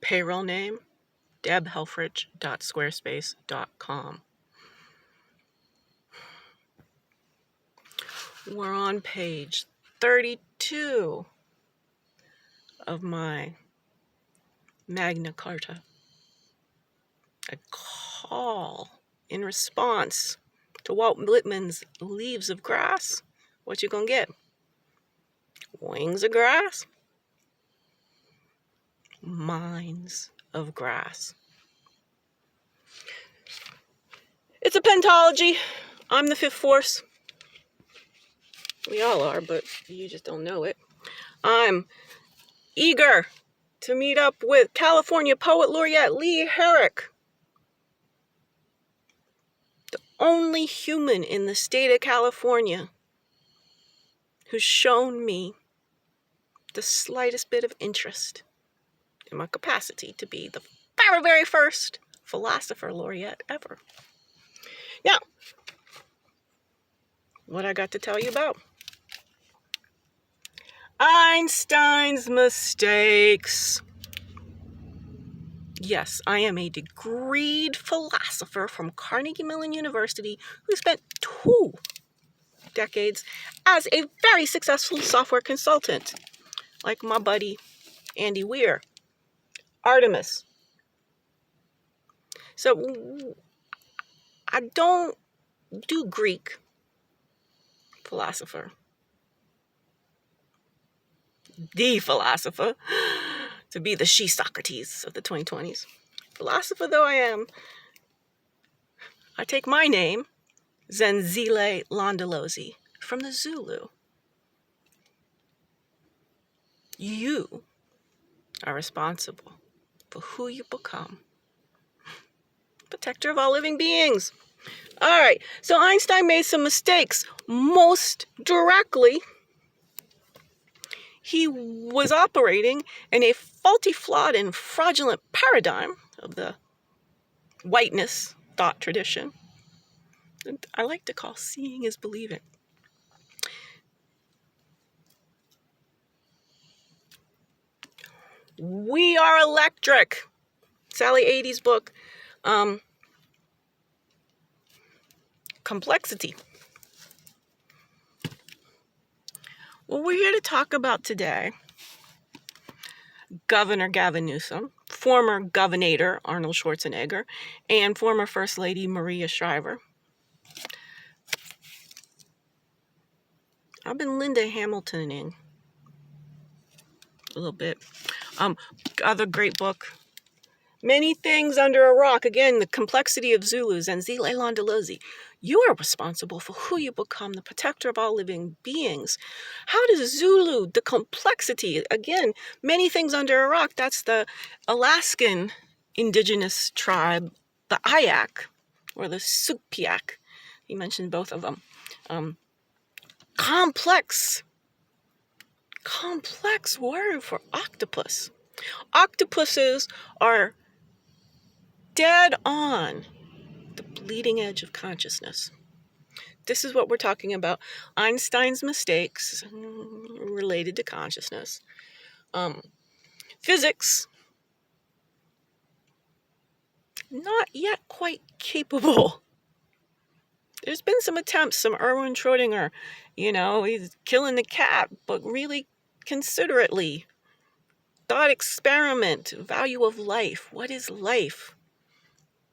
Payroll name, debhelfrich.squarespace.com. We're on page 32 of my Magna Carta. A call in response to Walt Whitman's Leaves of Grass. What you gonna get? Wings of grass? Minds of grass. It's a pentology. I'm the fifth force. We all are, but you just don't know it. I'm eager to meet up with California Poet Laureate Herrick, the only human in the state of California who's shown me the slightest bit of interest in my capacity to be the very, very first Philosopher Laureate ever. Now, what I got to tell you about? Einstein's mistakes. Yes, I am a degreed philosopher from Carnegie Mellon University who spent 2 decades as a very successful software consultant, like my buddy Andy Weir, Artemis. So I don't do Greek philosopher. The philosopher, to be the she-Socrates of the 2020s. Philosopher though I am, I take my name, Zenzile Londolozi, from the Zulu. You are responsible for who you become. Protector of all living beings. All right, so Einstein made some mistakes. Most directly, he was operating in a faulty, flawed, and fraudulent paradigm of the whiteness thought tradition. And I like to call seeing is believing. We are electric. Sally Ady's book, Complexity. What we're here to talk about today, Governor Gavin Newsom, former Governor Arnold Schwarzenegger, and former First Lady Maria Shriver. I've been Linda Hamiltoning a little bit. Other great book, Many Things Under a Rock. Again, the complexity of Zulus and Zile Londolozi. You are responsible for who you become, the protector of all living beings. How does Zulu, the complexity, again, Many Things Under a Rock, that's the Alaskan indigenous tribe, the Ayak, or the Sugpiaq. He mentioned both of them. Complex word for octopus. Octopuses are dead on the bleeding edge of consciousness. This is what we're talking about. Einstein's mistakes related to consciousness. Physics, not yet quite capable. There's been some attempts, some Erwin Schrödinger, he's killing the cat, but really considerately. Thought experiment, value of life. What is life?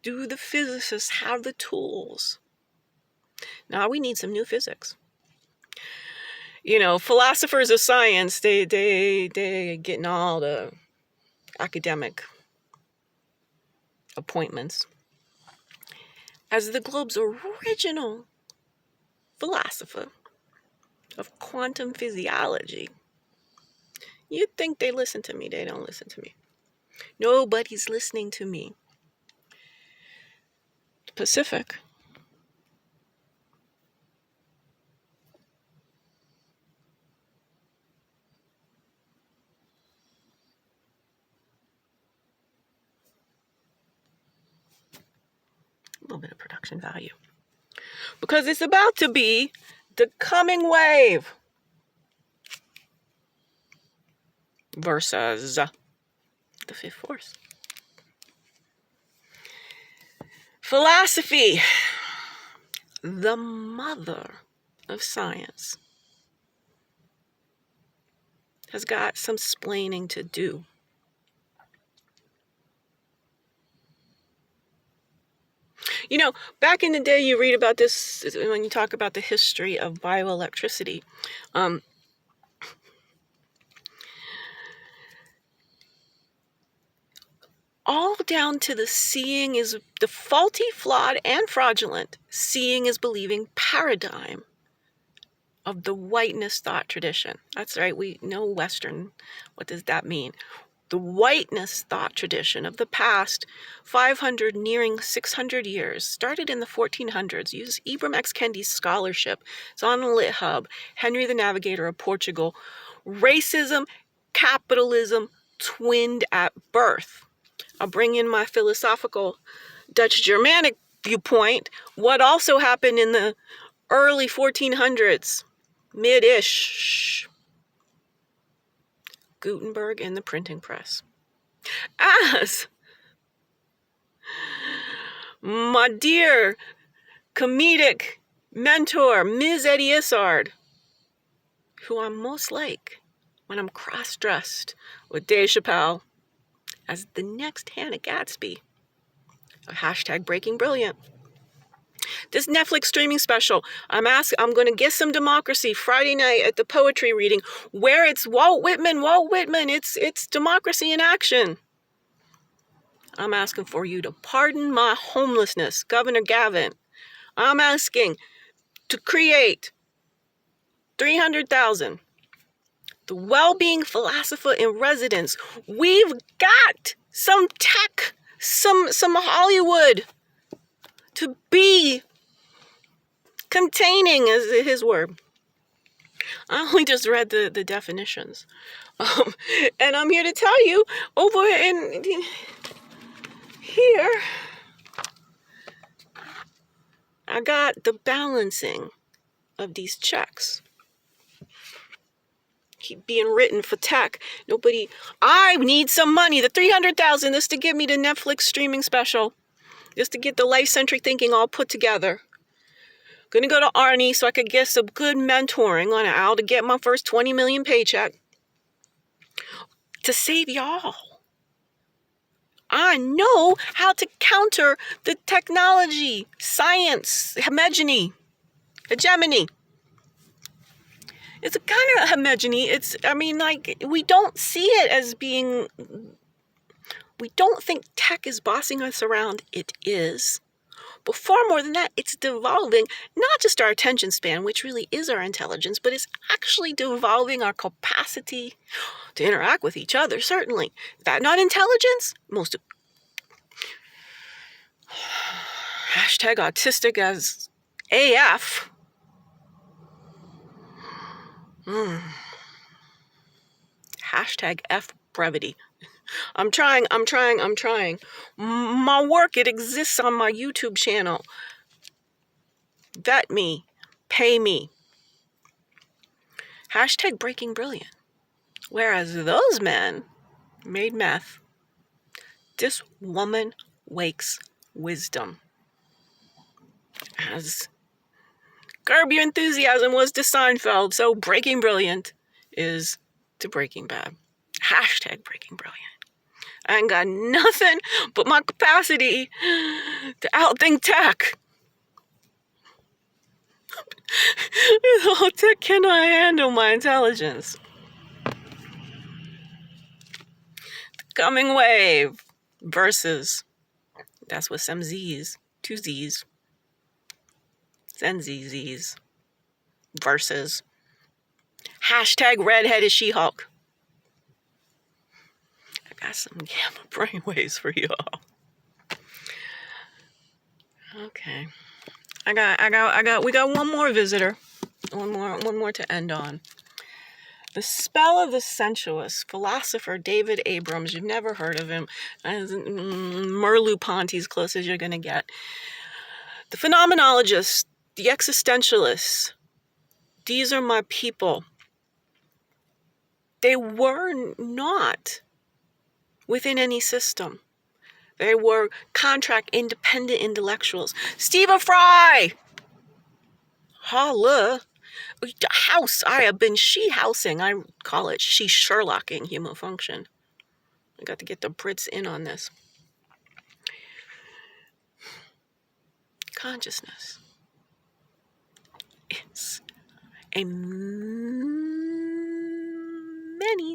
Do the physicists have the tools? Now we need some new physics. Philosophers of science, they getting all the academic appointments. As the globe's original philosopher of quantum physiology, you'd think they listen to me. They don't listen to me. Nobody's listening to me. The Pacific. A little bit of production value. Because it's about to be the coming wave versus The fifth force. Philosophy, the mother of science, has got some splaining to do. You know, back in the day, you read about this when you talk about the history of bioelectricity. All down to the seeing is the faulty, flawed, and fraudulent seeing is believing paradigm of the whiteness thought tradition. That's right, we know Western. What does that mean? The whiteness thought tradition of the past 500, nearing 600 years, started in the 1400s, used Ibram X. Kendi's scholarship. It's on the Lit Hub. Henry the Navigator of Portugal. Racism, capitalism, twinned at birth. I'll bring in my philosophical Dutch Germanic viewpoint. What also happened in the early 1400s, mid-ish, Gutenberg and the printing press. As my dear comedic mentor, Ms. Eddie Izzard, who I'm most like when I'm cross-dressed with Dave Chappelle as the next Hannah Gadsby, a hashtag Breaking Brilliant. This Netflix streaming special, I'm going to get some democracy Friday night at the poetry reading, where it's Walt Whitman, it's democracy in action. I'm asking for you to pardon my homelessness, Governor Gavin. I'm asking to create 300,000. The well-being philosopher in residence. We've got some tech, some Hollywood to be containing, is his word. I only just read the definitions. And I'm here to tell you, over in here, I got the balancing of these checks. Keep being written for tech. I need some money. The 300,000 is to give me the Netflix streaming special. Just to get the life-centric thinking all put together. Gonna go to Arnie so I could get some good mentoring on how to get my first 20 million paycheck. To save y'all. I know how to counter the technology, science, hegemony. It's a kind of hegemony. We don't see it as being, we don't think tech is bossing us around. It is. But far more than that, it's devolving not just our attention span, which really is our intelligence, but it's actually devolving our capacity to interact with each other, certainly. Is that not intelligence? Hashtag autistic as AF. Hashtag F brevity. I'm trying. My work, it exists on my YouTube channel. Vet me. Pay me. Hashtag Breaking Brilliant. Whereas those men made meth. This woman wakes wisdom. As Curb Your Enthusiasm was to Seinfeld, so Breaking Brilliant is to Breaking Bad. Hashtag Breaking Brilliant. I ain't got nothing but my capacity to outthink tech. Tech cannot handle my intelligence. The coming wave versus, that's with some Z's, 2 Z's, and ZZ's, versus hashtag redheaded She-Hulk. I got some gamma brainwaves for y'all. Okay. We got one more visitor. One more to end on. The Spell of the Sensuous, philosopher David Abrams. You've never heard of him. Merleau-Ponty's close as you're going to get. The phenomenologists, the existentialists, these are my people. They were not within any system. They were contract independent intellectuals. Stephen Fry! Holla! House. I have been she-housing. I call it she-Sherlocking human function. I got to get the Brits in on this. Consciousness is a many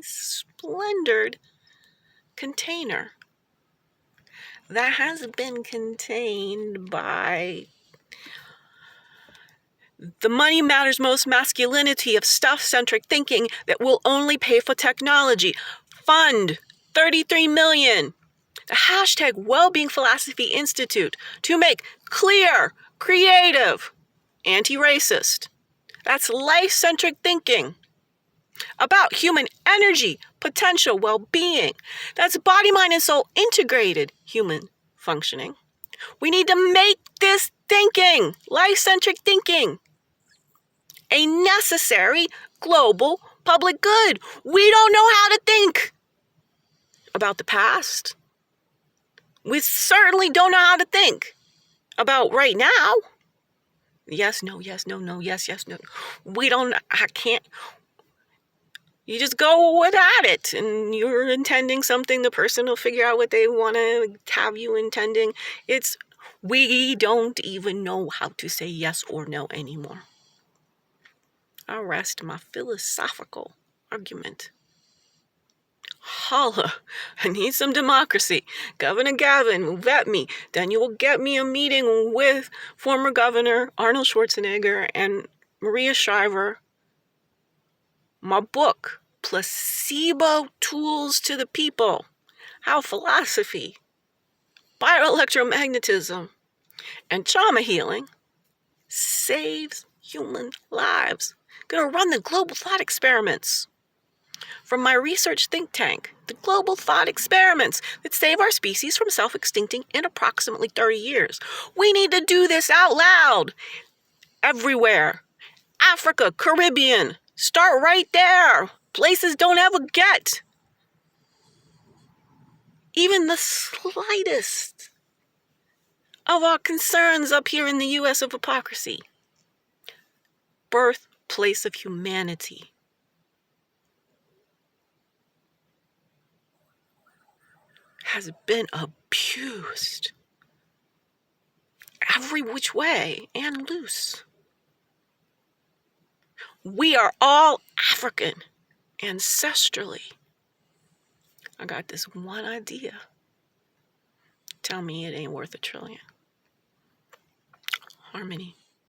splendored container that has been contained by the money matters most masculinity of stuff-centric thinking that will only pay for technology. Fund $33 million. The hashtag Wellbeing Philosophy Institute to make clear, creative, anti-racist. That's life-centric thinking about human energy, potential, well-being. That's body, mind, and soul integrated human functioning. We need to make this thinking, life-centric thinking, a necessary global public good. We don't know how to think about the past. We certainly don't know how to think about right now. Yes, no, yes, no, no, yes, yes, no. We don't, I can't. You just go without it, and you're intending something. The person will figure out what they want to have you intending. We don't even know how to say yes or no anymore. I'll rest my philosophical argument. Holla, I need some democracy. Governor Gavin will vet me. Then you will get me a meeting with former Governor Arnold Schwarzenegger and Maria Shriver. My book, Placebo Tools to the People, How Philosophy, Bioelectromagnetism, and Trauma Healing saves human lives. Gonna run the global thought experiments from my research think tank, the global thought experiments that save our species from self-extincting in approximately 30 years. We need to do this out loud, everywhere. Africa, Caribbean, start right there. Places don't ever get even the slightest of our concerns up here in the U.S. of hypocrisy. Birthplace of humanity. Has been abused every which way and loose. We are all African ancestrally. I got this one idea. Tell me it ain't worth $1 trillion. Harmony.